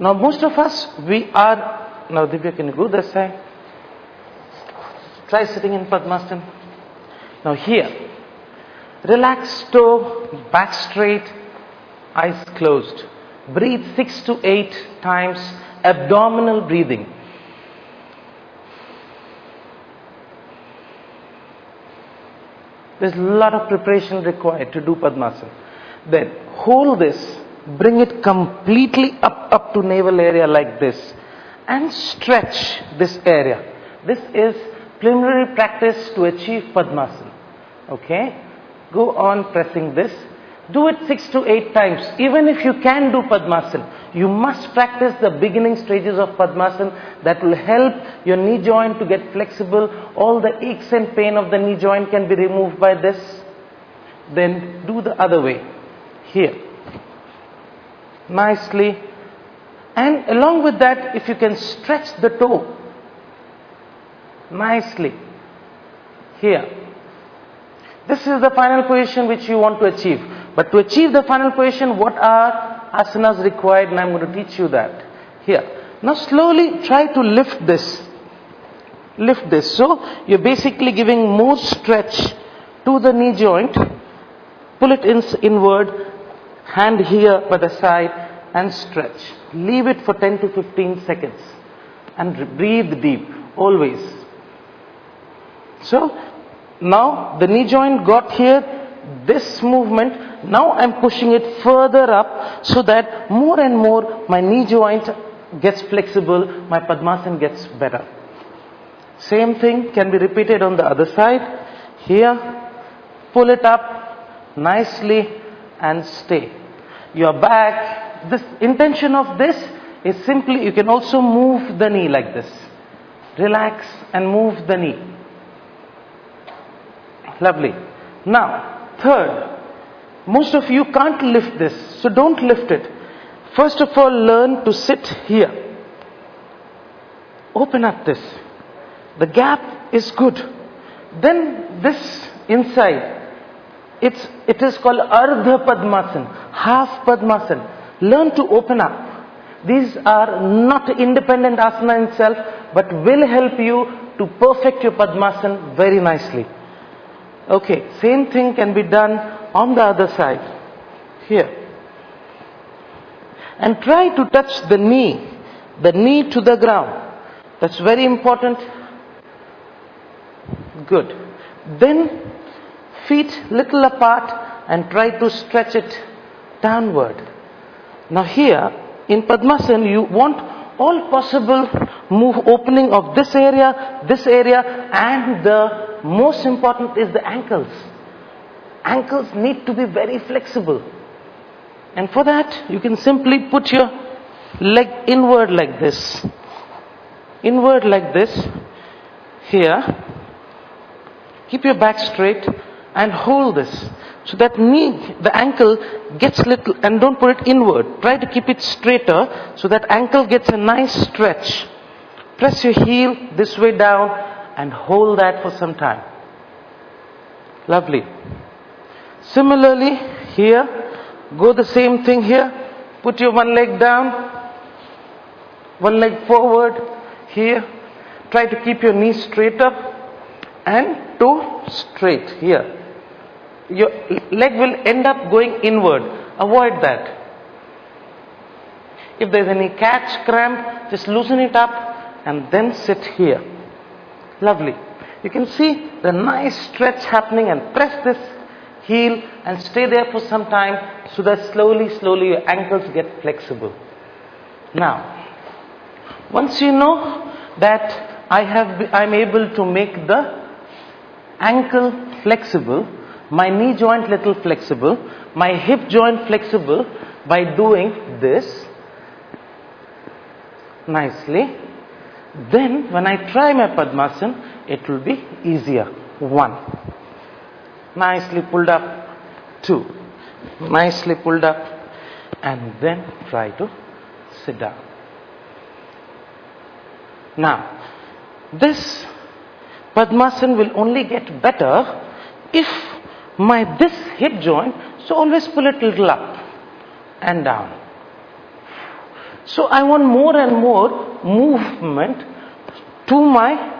Now most of us, we are, now Divya, can you go this side? Try sitting in Padmasana. Now here, relax toe, back straight, eyes closed. Breathe 6 to 8 times, abdominal breathing. There's a lot of preparation required to do Padmasana. Then hold this, bring it completely up to navel area like this, and stretch this area. This is preliminary practice to achieve Padmasana. Okay? Go on pressing this. Do it 6 to 8 times. Even if you can do Padmasana, you must practice the beginning stages of Padmasana. That will help your knee joint to get flexible. All the aches and pain of the knee joint can be removed by this. Then do the other way. Here. Nicely. And along with that, if you can stretch the toe. Nicely. Here. This is the final position which you want to achieve. But to achieve the final position, what are asanas required? And I'm going to teach you that. Here. Now slowly try to lift this. Lift this. So you're basically giving more stretch to the knee joint. Pull it inward. Hand here by the side and stretch. Leave it for 10 to 15 seconds. And breathe deep. Always. So now the knee joint got here. This movement. Now I'm pushing it further up so that more and more my knee joint gets flexible, my Padmasana gets better. Same thing can be repeated on the other side. Here, pull it up nicely and stay. Your back, this intention of this is simply, you can also move the knee like this. Relax and move the knee. Lovely. Now, third. Most of you can't lift this, so don't lift it. First of all, learn to sit here. Open up this. The gap is good. Then this inside, it is called Ardha Padmasana, half Padmasana. Learn to open up. These are not independent asana in itself, but will help you to perfect your Padmasana very nicely. Okay, same thing can be done on the other side. Here. And try to touch the knee to the ground. That's very important. Good. Then feet little apart and try to stretch it downward. Now here in Padmasana you want all possible opening of this area, and the most important is the ankles. Ankles need to be very flexible. And for that, you can simply put your leg inward like this. Inward like this. Here. Keep your back straight and hold this. So that knee, the ankle gets little, and don't put it inward. Try to keep it straighter so that ankle gets a nice stretch. Press your heel this way down and hold that for some time. Lovely. Similarly, here, go the same thing here. Put your one leg down, one leg forward. Here, try to keep your knee straight up and toe straight. Here, your leg will end up going inward. Avoid that. If there's any catch, cramp, just loosen it up and then sit here. Lovely. You can see the nice stretch happening, and press this heel and stay there for some time so that slowly your ankles get flexible. Now, once you know that I'm able to make the ankle flexible, my knee joint little flexible, my hip joint flexible by doing this nicely, then when I try my Padmasana, it will be easier. 1. Nicely pulled up. 2. Nicely pulled up. And then try to sit down. Now, this Padmasana will only get better if this hip joint, so always pull it a little up and down. So I want more and more movement to my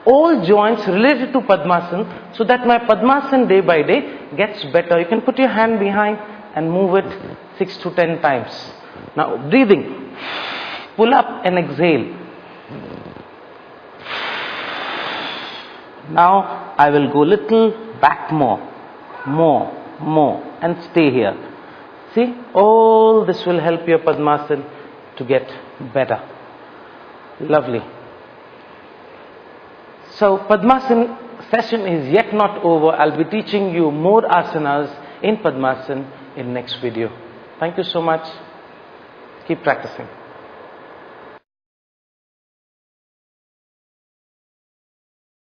all joints related to Padmasana, so that my Padmasana day by day gets better. You can put your hand behind and move it 6 to 10 times. Now breathing, pull up and exhale. Now I will go little back more, and stay here. See, all this will help your Padmasana to get better. Lovely. So Padmasana session is yet not over. I'll be teaching you more asanas in Padmasana in next video. Thank you so much. Keep practicing.